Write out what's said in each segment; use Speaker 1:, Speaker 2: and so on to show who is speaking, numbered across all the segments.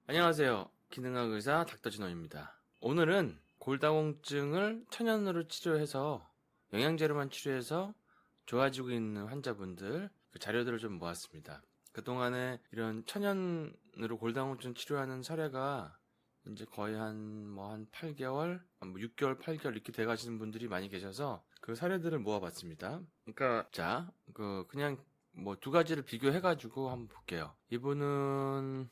Speaker 1: 안녕하세요. 기능학 의사 닥터진원입니다. 오늘은 골다공증을 천연으로 치료해서 영양제로만 치료해서 좋아지고 있는 환자분들 그 자료들을 좀 모았습니다. 그동안에 이런 천연으로 골다공증 치료하는 사례가 이제 거의 한 8개월, 6개월, 8개월 이렇게 돼 가시는 분들이 많이 계셔서 그 사례들을 모아봤습니다. 그러니까 그냥 뭐 두 가지를 비교해 가지고 한번 볼게요. 이분은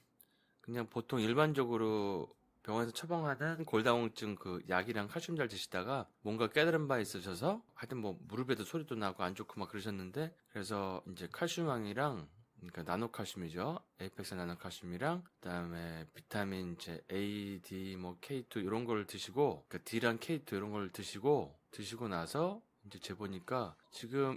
Speaker 1: 그냥 보통 일반적으로 병원에서 처방하는 골다공증 그 약이랑 칼슘 잘 드시다가 뭔가 깨달은 바 있으셔서 하여튼 뭐 무릎에도 소리도 나고 안 좋고 막 그러셨는데, 그래서 이제 칼슘왕이랑, 그러니까 나노칼슘이죠. 에이펙스 나노칼슘이랑 그다음에 비타민 이제 A, D, 뭐 K2 이런 걸 드시고, 그러니까 D랑 K2 이런 걸 드시고 나서 이제 재보니까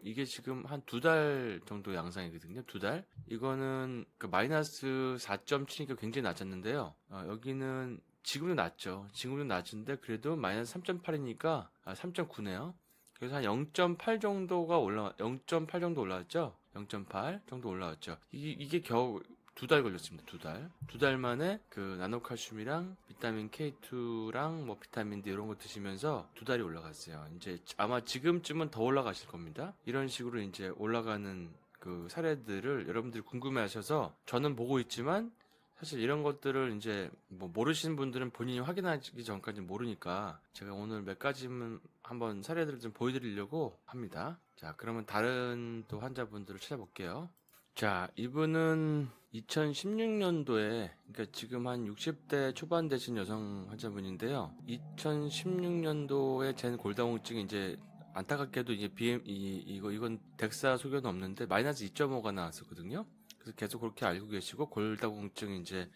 Speaker 1: 이게 지금 한 2달 정도 양상이거든요. 2달. 이거는 그 마이너스 4.7이니까 굉장히 낮았는데요. 여기는 지금도 낮죠. 지금도 낮은데 그래도 마이너스 3.8이니까 3.9네요. 그래서 한 0.8 정도가 0.8 정도 올라왔죠. 0.8 정도 올라왔죠. 이게 겨우 2달 걸렸습니다. 2달. 2달 만에 그 나노칼슘이랑 비타민 K2랑 뭐 비타민 D 이런 거 드시면서 2달이 올라갔어요. 이제 아마 지금쯤은 더 올라가실 겁니다. 이런 식으로 이제 올라가는 그 사례들을 여러분들이 궁금해 하셔서 저는 보고 있지만, 사실 이런 것들을 이제 뭐 모르시는 분들은 본인이 확인하기 전까지 모르니까 제가 오늘 몇 가지만 한번 사례들을 좀 보여드리려고 합니다. 자, 그러면 다른 또 환자분들을 찾아볼게요. 자, 이분은 2016년도에, 그러니까 지금 한 60대 초반 되신 여성 환자분인데요. 2016년도에 잰 골다공증이 이제 안타깝게도 이제 이건 덱사 소견은 없는데 마이너스 2.5가 나왔었거든요. 그래서 계속 그렇게 알고 계시고 골다공증 이제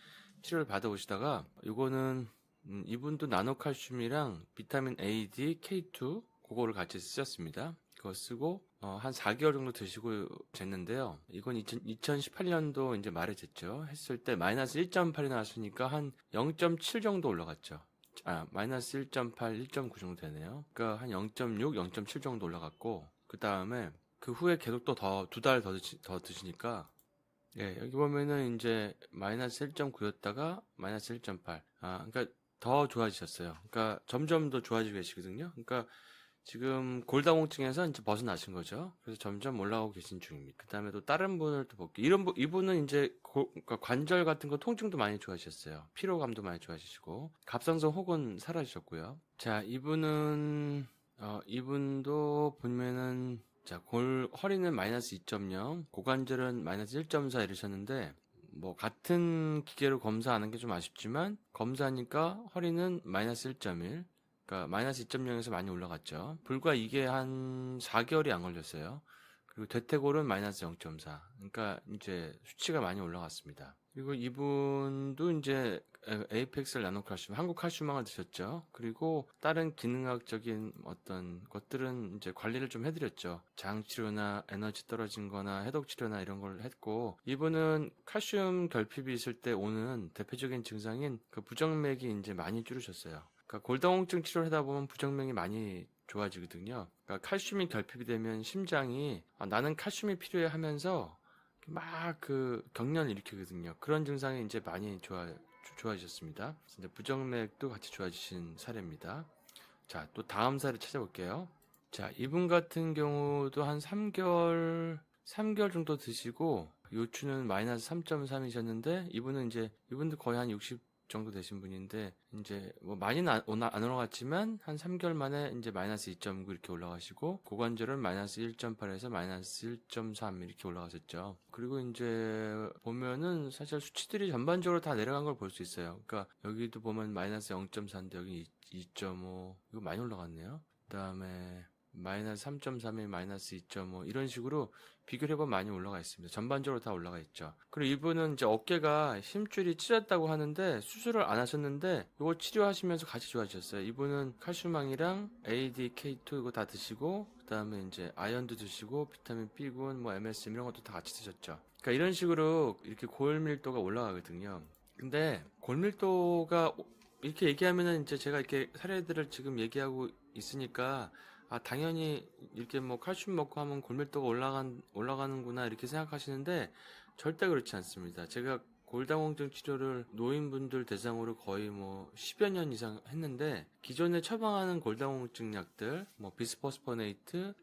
Speaker 1: 치료를 받아오시다가 이거는 이분도 나노칼슘이랑 비타민 A, D, K2 그거를 같이 쓰셨습니다. 그거 쓰고 한 4개월 정도 드시고 쟀는데요. 이건 2018년도 이제 말에 쟀죠. 했을 때 마이너스 1.8이 나왔으니까 한 0.7 정도 올라갔죠. 마이너스 1.8, 1.9 정도 되네요. 그러니까 한 0.6, 0.7 정도 올라갔고, 그 다음에 그 후에 계속 또 2달 더 드시니까, 예, 여기 보면은 이제 마이너스 1.9였다가 마이너스 1.8. 그러니까 더 좋아지셨어요. 그러니까 점점 더 좋아지고 계시거든요. 그러니까 지금 골다공증에서 이제 벗어나신 거죠. 그래서 점점 올라가고 계신 중입니다. 그 다음에 또 다른 분을 또 볼게요. 이분은 이제 그러니까 관절 같은 거 통증도 많이 좋아지셨어요. 피로감도 많이 좋아지시고, 갑상선 혹은 사라지셨고요. 자, 이분도 보면은, 자, 허리는 마이너스 2.0, 고관절은 마이너스 1.4 이러셨는데, 뭐, 같은 기계로 검사하는 게 좀 아쉽지만, 검사하니까 허리는 마이너스 1.1, 그러니까 마이너스 2.0에서 많이 올라갔죠. 불과 이게 한 4개월이 안 걸렸어요. 그리고 대퇴골은 마이너스 0.4. 그러니까 이제 수치가 많이 올라갔습니다. 그리고 이분도 이제 에이펙스 나노칼슘, 한국 칼슘왕을 드셨죠. 그리고 다른 기능학적인 어떤 것들은 이제 관리를 좀 해드렸죠. 장 치료나 에너지 떨어진 거나 해독 치료나 이런 걸 했고, 이분은 칼슘 결핍이 있을 때 오는 대표적인 증상인 그 부정맥이 이제 많이 줄으셨어요. 그러니까 골다공증 치료를 하다 보면 부정맥이 많이 좋아지거든요. 그러니까 칼슘이 결핍이 되면 심장이 나는 칼슘이 필요해 하면서 막 그 경련을 일으키거든요. 그런 증상이 이제 많이 좋아지셨습니다. 이제 부정맥도 같이 좋아지신 사례입니다. 자, 또 다음 사례 찾아볼게요. 자, 이분 같은 경우도 한 3개월 정도 드시고 요추는 마이너스 3.3이셨는데 이분도 거의 한 60 정도 되신 분인데, 이제 뭐 많이는 안 올라갔지만 한 3개월 만에 이제 마이너스 2.9 이렇게 올라가시고, 고관절은 마이너스 1.8에서 마이너스 1.3 이렇게 올라가셨죠. 그리고 이제 보면은 사실 수치들이 전반적으로 다 내려간 걸 볼 수 있어요. 그러니까 여기도 보면 마이너스 0.4인데 여기 2.5, 이거 많이 올라갔네요. 그다음에 마이너스 3.3에 마이너스 2.5 이런 식으로 비교를 해보면 많이 올라가 있습니다. 전반적으로 다 올라가 있죠. 그리고 이분은 이제 어깨가 힘줄이 찢었다고 하는데 수술을 안 하셨는데 이거 치료하시면서 같이 좋아지셨어요. 이분은 칼슘왕이랑 ADK2 이거 다 드시고, 그 다음에 이제 아연도 드시고 비타민 B군, 뭐 MSM 이런 것도 다 같이 드셨죠. 그러니까 이런 식으로 이렇게 골밀도가 올라가거든요. 근데 골밀도가 이렇게 얘기하면은 이제 제가 이렇게 사례들을 지금 얘기하고 있으니까 당연히 이렇게 뭐 칼슘 먹고 하면 골밀도가 올라가는구나 이렇게 생각하시는데 절대 그렇지 않습니다. 제가 골다공증 치료를 노인분들 대상으로 거의 뭐 10여 년 이상 했는데, 기존에 처방하는 골다공증 약들, 뭐 비스포스포네이트,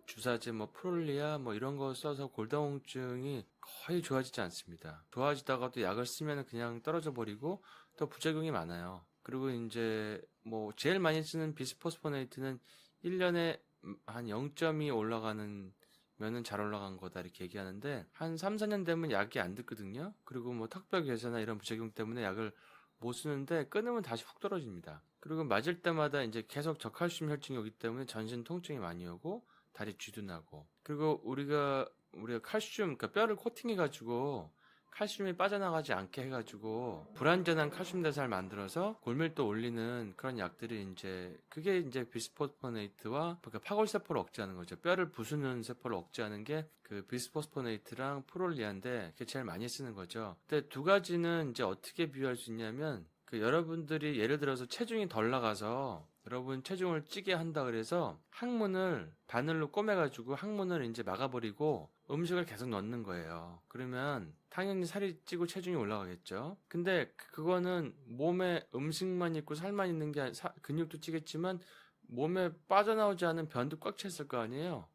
Speaker 1: 주사제 뭐 프롤리아 뭐 이런 거 써서 골다공증이 거의 좋아지지 않습니다. 좋아지다가도 약을 쓰면 그냥 떨어져 버리고 또 부작용이 많아요. 그리고 이제 뭐 제일 많이 쓰는 비스포스포네이트는 1년에 한 0.2 올라가는 면은 잘 올라간 거다 이렇게 얘기하는데, 한 3, 4년 되면 약이 안 듣거든요. 그리고 뭐 턱뼈 괴사나 이런 부작용 때문에 약을 못 쓰는데 끊으면 다시 훅 떨어집니다. 그리고 맞을 때마다 이제 계속 저칼슘 혈증이 오기 때문에 전신 통증이 많이 오고 다리 쥐도 나고, 그리고 우리가 칼슘, 그러니까 뼈를 코팅해 가지고 칼슘이 빠져나가지 않게 해가지고 불완전한 칼슘 대사를 만들어서 골밀도 올리는 그런 약들이 그게 비스포스포네이트와 그러니까 파골세포를 억제하는 거죠. 뼈를 부수는 세포를 억제하는 게 그 비스포스포네이트랑 프롤리아인데 그게 제일 많이 쓰는 거죠. 근데 두 가지는 이제 어떻게 비교할 수 있냐면, 그 여러분들이 예를 들어서 체중이 덜 나가서 여러분 체중을 찌게 한다 그래서 항문을 바늘로 꼬매가지고 항문을 이제 막아버리고 음식을 계속 넣는 거예요. 그러면 당연히 살이 찌고 체중이 올라가겠죠. 근데 그거는 몸에 음식만 있고 살만 있는 게 근육도 찌겠지만 몸에 빠져나오지 않은 변도 꽉 차 있을 거 아니에요.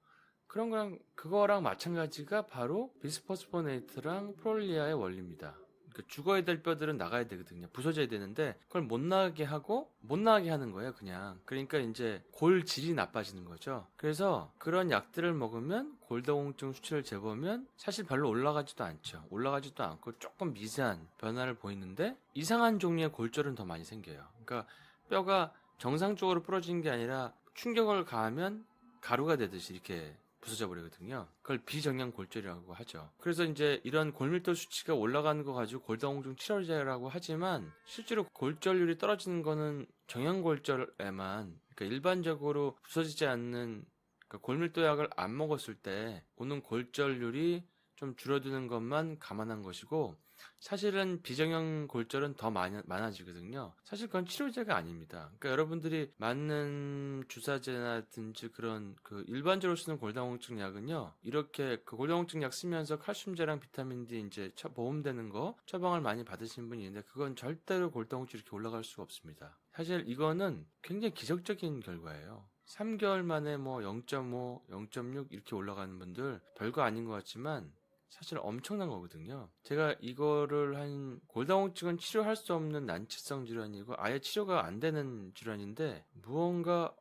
Speaker 1: 그거랑 마찬가지가 바로 비스포스포네이트랑 프롤리아의 원리입니다. 그러니까 죽어야 될 뼈들은 나가야 되거든요. 부서져야 되는데 그걸 못 나가게 하는 거예요, 그냥. 그러니까 이제 골질이 나빠지는 거죠. 그래서 그런 약들을 먹으면 골다공증 수치를 재보면 사실 별로 올라가지도 않죠. 올라가지도 않고 조금 미세한 변화를 보이는데 이상한 종류의 골절은 더 많이 생겨요. 그러니까 뼈가 정상적으로 부러지는 게 아니라 충격을 가하면 가루가 되듯이 이렇게 부서져 버리거든요. 그걸 비정형 골절이라고 하죠. 그래서 이제 이런 골밀도 수치가 올라가는 거 가지고 골다공증 치료제라고 하지만, 실제로 골절률이 떨어지는 거는 정형 골절에만, 그러니까 일반적으로 부서지지 않는, 그러니까 골밀도 약을 안 먹었을 때 오는 골절률이 좀 줄어드는 것만 감안한 것이고, 사실은 비정형 골절은 더 많아지거든요. 사실 그건 치료제가 아닙니다. 그러니까 여러분들이 맞는 주사제나든지 그런 그 일반적으로 쓰는 골다공증 약은요, 이렇게 그 골다공증 약 쓰면서 칼슘제랑 비타민 D 이제 보험되는 거 처방을 많이 받으신 분이 있는데, 그건 절대로 골다공증이 이렇게 올라갈 수가 없습니다. 사실 이거는 굉장히 기적적인 결과예요. 3개월 만에 뭐 0.5, 0.6 이렇게 올라가는 분들 별거 아닌 것 같지만 사실 엄청난 거거든요. 제가 이거를 골다공증은 치료할 수 없는 난치성 질환이고 아예 치료가 안 되는 질환인데, 무언가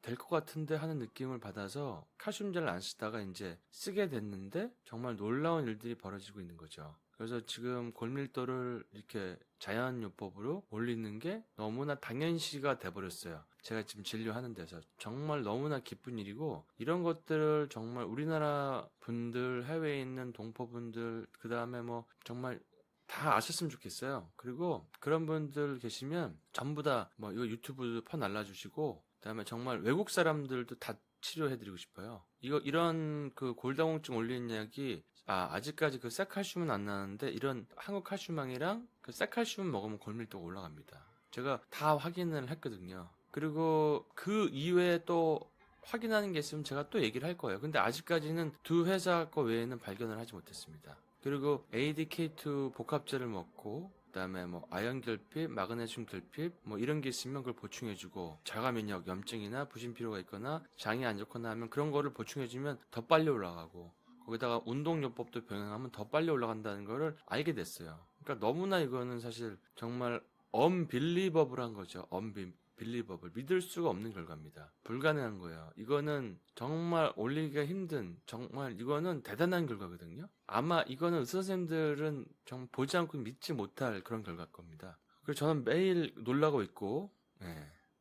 Speaker 1: 될 것 같은데 하는 느낌을 받아서 칼슘제를 안 쓰다가 이제 쓰게 됐는데 정말 놀라운 일들이 벌어지고 있는 거죠. 그래서 지금 골밀도를 이렇게 자연요법으로 올리는 게 너무나 당연시가 돼버렸어요. 제가 지금 진료하는 데서 정말 너무나 기쁜 일이고, 이런 것들을 정말 우리나라 분들, 해외에 있는 동포분들, 그 다음에 뭐 정말 다 아셨으면 좋겠어요. 그리고 그런 분들 계시면 전부 다 뭐 이거 유튜브 퍼 날라주시고, 그다음에 정말 외국 사람들도 다 치료해드리고 싶어요. 이런 그 골다공증 올리는 약이 아직까지 그 쌀칼슘은 안 나는데, 이런 한국 칼슘왕이랑 그 쌀칼슘 먹으면 골밀도가 올라갑니다. 제가 다 확인을 했거든요. 그리고 그 이외에 또 확인하는 게 있으면 제가 또 얘기를 할 거예요. 근데 아직까지는 두 회사 거 외에는 발견을 하지 못했습니다. 그리고 ADK2 복합제를 먹고, 그다음에 뭐 아연 결핍, 마그네슘 결핍 뭐 이런 게 있으면 그걸 보충해주고, 자가 면역, 염증이나 부신피로가 있거나 장이 안 좋거나 하면 그런 거를 보충해주면 더 빨리 올라가고, 거기다가 운동요법도 병행하면 더 빨리 올라간다는 거를 알게 됐어요. 그러니까 너무나 이거는 사실 정말 언빌리버블한 거죠. 빌리버블, 믿을 수가 없는 결과입니다. 불가능한 거예요. 이거는 정말 올리기가 힘든, 정말 이거는 대단한 결과거든요. 아마 이거는 의사 선생님들은 정말 보지 않고 믿지 못할 그런 결과일 겁니다. 그래서 저는 매일 놀라고 있고,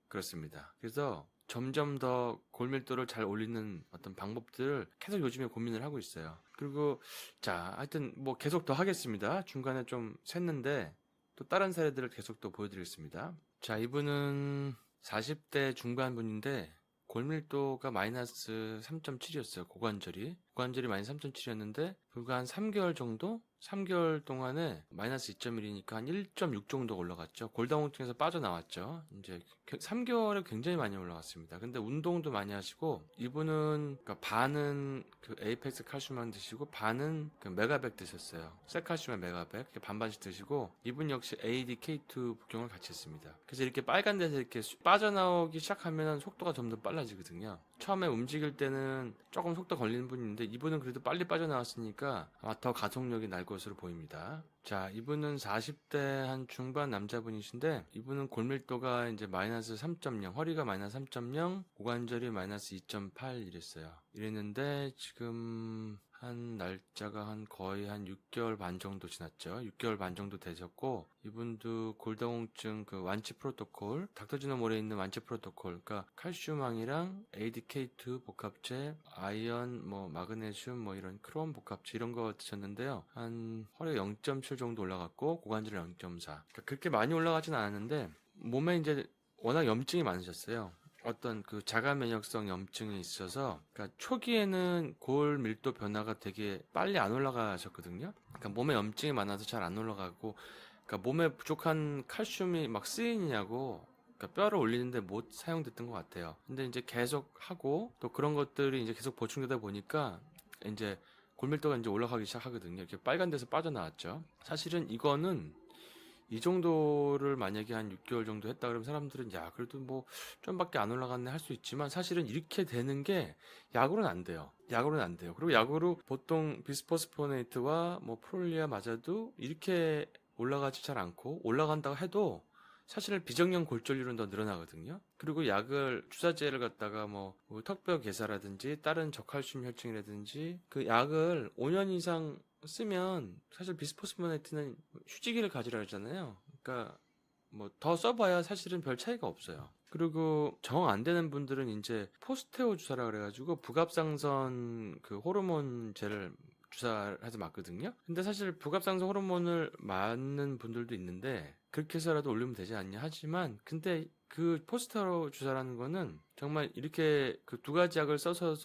Speaker 1: 그렇습니다. 그래서 점점 더 골밀도를 잘 올리는 어떤 방법들을 계속 요즘에 고민을 하고 있어요. 그리고 하여튼 뭐 계속 더 하겠습니다. 중간에 좀 샜는데 또 다른 사례들을 계속 또 보여드리겠습니다. 이분은 40대 중반 분인데 골밀도가 마이너스 3.7이었어요. 고관절이. 고관절이 마이너스 3.7이었는데 불과 한 3개월 정도? 3개월 동안에 마이너스 2.1이니까 한 1.6 정도 올라갔죠. 골다공증에서 빠져나왔죠. 이제 3개월에 굉장히 많이 올라갔습니다. 근데 운동도 많이 하시고 이분은 그러니까 반은 그 에이펙스 칼슘만 드시고 반은 그 메가백 드셨어요. 셀칼슘의 메가백 반반씩 드시고 이분 역시 ADK2 복용을 같이 했습니다. 그래서 이렇게 빨간 데서 이렇게 빠져나오기 시작하면 속도가 점점 빨라지거든요. 처음에 움직일 때는 조금 속도 걸리는 분인데 이분은 그래도 빨리 빠져나왔으니까 아마 더 가속력이 날 것으로 보입니다. 자, 이분은 40대 한 중반 남자분이신데 이분은 골밀도가 이제 마이너스 3.0, 허리가 마이너스 3.0, 고관절이 마이너스 2.8 이랬어요. 이랬는데 지금 한 날짜가 거의 한 6개월 반 정도 지났죠. 6개월 반 정도 되셨고 이분도 골다공증 그 완치 프로토콜, 닥터지노몰에 있는 완치 프로토콜, 그러니까 칼슘왕이랑 ADK2 복합제, 아이언, 마그네슘, 이런 크롬 복합제 이런 거 드셨는데요. 한 허리가 0.7 정도 올라갔고 고관절 0.4. 그러니까 그렇게 많이 올라가진 않았는데 몸에 이제 워낙 염증이 많으셨어요. 어떤 그 자가 면역성 염증이 있어서 그러니까 초기에는 골 밀도 변화가 되게 빨리 안 올라가셨거든요. 그러니까 몸에 염증이 많아서 잘 안 올라가고 그러니까 몸에 부족한 칼슘이 막 쓰이냐고 그러니까 뼈를 올리는데 못 사용됐던 것 같아요. 근데 이제 계속 하고 또 그런 것들이 이제 계속 보충되다 보니까 이제 골밀도가 이제 올라가기 시작하거든요. 이렇게 빨간 데서 빠져나왔죠. 사실은 이거는 이 정도를 만약에 한 6개월 정도 했다 그러면 사람들은 야 그래도 뭐 좀밖에 안 올라갔네 할 수 있지만 사실은 이렇게 되는 게 약으로는 안 돼요. 약으로는 안 돼요. 그리고 약으로 보통 비스포스포네이트와 프롤리아 맞아도 이렇게 올라가지 잘 않고 올라간다고 해도 사실은 비정형 골절률은 더 늘어나거든요. 그리고 약을 주사제를 갖다가 턱뼈 괴사라든지 다른 저칼슘 혈증이라든지 그 약을 5년 이상 쓰면 사실 비스포스포네이트는 휴지기를 가지라 하잖아요. 그러니까 더 써봐야 사실은 별 차이가 없어요. 그리고 정 안 되는 분들은 이제 포스테오 주사라 그래가지고 부갑상선 그 호르몬제를 주사해서 맞거든요. 근데 사실 부갑상선 호르몬을 맞는 분들도 있는데 그렇게 해서라도 올리면 되지 않냐 하지만 근데 그 포스테오 주사라는 거는 정말 이렇게 그 두 가지 약을 써서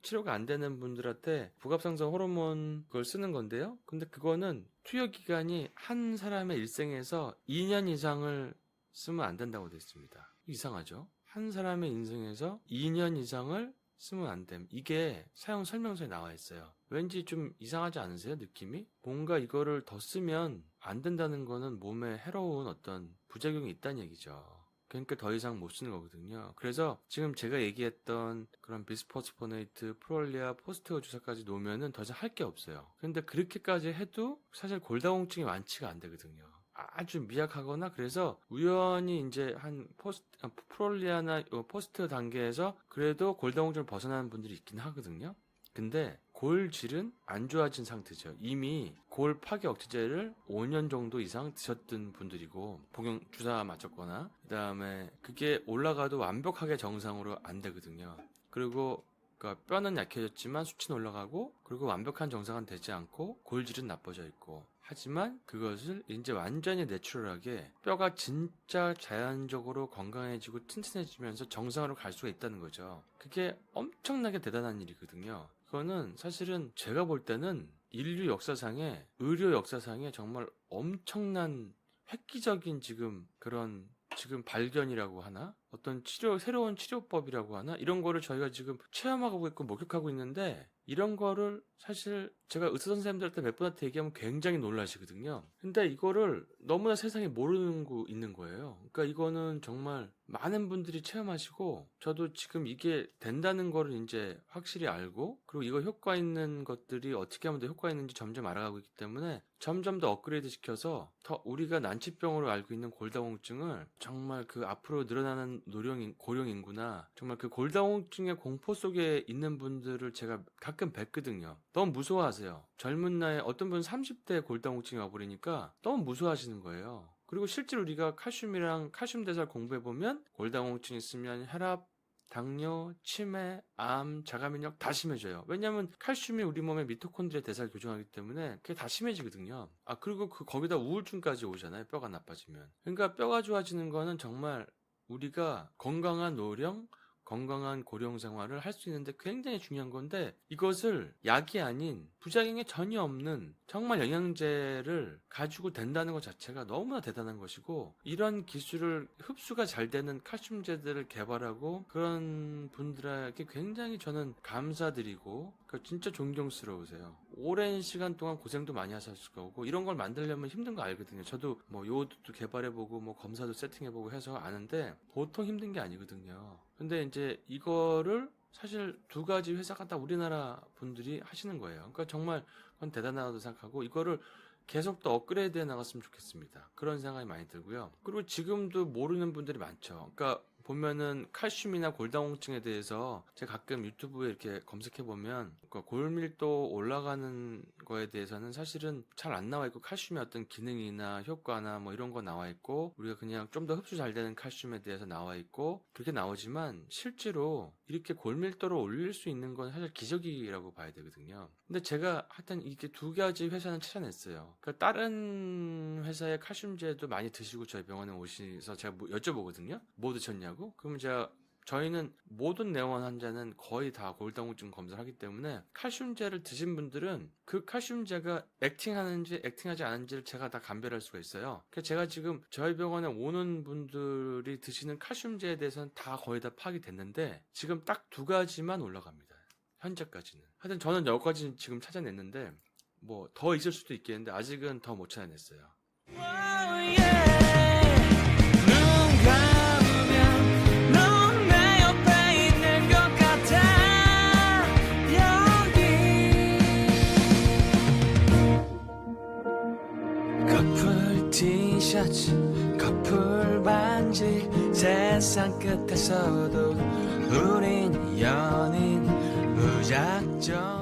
Speaker 1: 치료가 안 되는 분들한테 부갑상선 호르몬 그걸 쓰는 건데요. 근데 그거는 투여 기간이 한 사람의 일생에서 2년 이상을 쓰면 안 된다고 되어 있습니다. 이상하죠? 한 사람의 인생에서 2년 이상을 쓰면 안 됨. 이게 사용 설명서에 나와 있어요. 왠지 좀 이상하지 않으세요? 느낌이? 뭔가 이거를 더 쓰면 안 된다는 거는 몸에 해로운 어떤 부작용이 있다는 얘기죠. 그러니까 더 이상 못 쓰는 거거든요. 그래서 지금 제가 얘기했던 그런 비스포스포네이트, 프롤리아, 포스테오 주사까지 놓으면은 더 이상 할 게 없어요. 근데 그렇게까지 해도 사실 골다공증이 완치가 안 되거든요. 아주 미약하거나 그래서 우연히 이제 프롤리아나 포스테오 단계에서 그래도 골다공증을 벗어나는 분들이 있긴 하거든요. 근데 골질은 안 좋아진 상태죠. 이미 골 파괴 억제제를 5년 정도 이상 드셨던 분들이고 복용 주사 맞췄거나 그다음에 그게 올라가도 완벽하게 정상으로 안 되거든요. 그리고 그러니까 뼈는 약해졌지만 수치는 올라가고 그리고 완벽한 정상은 되지 않고 골질은 나빠져 있고 하지만 그것을 이제 완전히 내추럴하게 뼈가 진짜 자연적으로 건강해지고 튼튼해지면서 정상으로 갈 수가 있다는 거죠. 그게 엄청나게 대단한 일이거든요. 그거는 사실은 제가 볼 때는 인류 역사상에 의료 역사상에 정말 엄청난 획기적인 지금 발견이라고 하나? 어떤 새로운 치료법이라고 하나? 이런 거를 저희가 지금 체험하고 있고 목격하고 있는데 이런 거를 사실 제가 의사 선생님들한테 몇 분한테 얘기하면 굉장히 놀라시거든요. 근데 이거를 너무나 세상에 모르는 거 있는 거예요. 그러니까 이거는 정말 많은 분들이 체험하시고 저도 지금 이게 된다는 거를 이제 확실히 알고 그리고 이거 효과 있는 것들이 어떻게 하면 더 효과 있는지 점점 알아가고 있기 때문에 점점 더 업그레이드 시켜서 더 우리가 난치병으로 알고 있는 골다공증을 정말 그 앞으로 늘어나는 고령 인구나 정말 그 골다공증의 공포 속에 있는 분들을 제가 가끔 뵙거든요. 너무 무서워하세요. 젊은 나이에 어떤 분은 30대에 골다공증이 와버리니까 너무 무서워하시는 거예요. 그리고 실제로 우리가 칼슘이랑 칼슘 대사를 공부해보면 골다공증 있으면 혈압, 당뇨, 치매, 암, 자가면역 다 심해져요. 왜냐하면 칼슘이 우리 몸의 미토콘드리아 대사를 교정하기 때문에 그게 다 심해지거든요. 그리고 거기다 우울증까지 오잖아요. 뼈가 나빠지면. 그러니까 뼈가 좋아지는 거는 정말 우리가 건강한 노령, 건강한 고령 생활을 할 수 있는데 굉장히 중요한 건데, 이것을 약이 아닌 부작용이 전혀 없는 정말 영양제를 가지고 된다는 것 자체가 너무나 대단한 것이고, 이런 기술을 흡수가 잘 되는 칼슘제들을 개발하고 그런 분들에게 굉장히 저는 감사드리고 진짜 존경스러우세요. 오랜 시간 동안 고생도 많이 하셨을 거고, 이런 걸 만들려면 힘든 거 알거든요. 저도 뭐 요것도 개발해보고 뭐 검사도 세팅해보고 해서 아는데 보통 힘든 게 아니거든요. 근데 이제 이거를 사실 두 가지 회사가 다 우리나라 분들이 하시는 거예요. 그러니까 정말 그건 대단하다고 생각하고, 이거를 계속 더 업그레이드해 나갔으면 좋겠습니다. 그런 생각이 많이 들고요. 그리고 지금도 모르는 분들이 많죠. 그러니까 보면은 칼슘이나 골다공증에 대해서 제가 가끔 유튜브에 이렇게 검색해보면 골밀도 올라가는 거에 대해서는 사실은 잘 안 나와 있고, 칼슘의 어떤 기능이나 효과나 뭐 이런 거 나와 있고, 우리가 그냥 좀 더 흡수 잘 되는 칼슘에 대해서 나와 있고 그렇게 나오지만, 실제로 이렇게 골밀도를 올릴 수 있는 건 사실 기적이라고 봐야 되거든요. 근데 제가 하여튼 이렇게 두 가지 회사는 찾아냈어요. 그러니까 다른 회사의 칼슘제도 많이 드시고 저희 병원에 오셔서 제가 여쭤보거든요. 뭐 드셨냐고? 그러면 저희는 모든 내원 환자는 거의 다 골다공증 검사를 하기 때문에, 칼슘제를 드신 분들은 그 칼슘제가 액팅하는지 액팅하지 않은지를 제가 다 감별할 수가 있어요. 그래서 제가 지금 저희 병원에 오는 분들이 드시는 칼슘제에 대해서는 다 거의 다 파악이 됐는데, 지금 딱 두 가지만 올라갑니다. 현재까지는. 하여튼 저는 여기까지 지금 찾아냈는데, 뭐 더 있을 수도 있겠는데 아직은 더 못 찾아냈어요.
Speaker 2: 커플 티셔츠, 커플 반지, 세상 끝에서도 우린 연인 무작정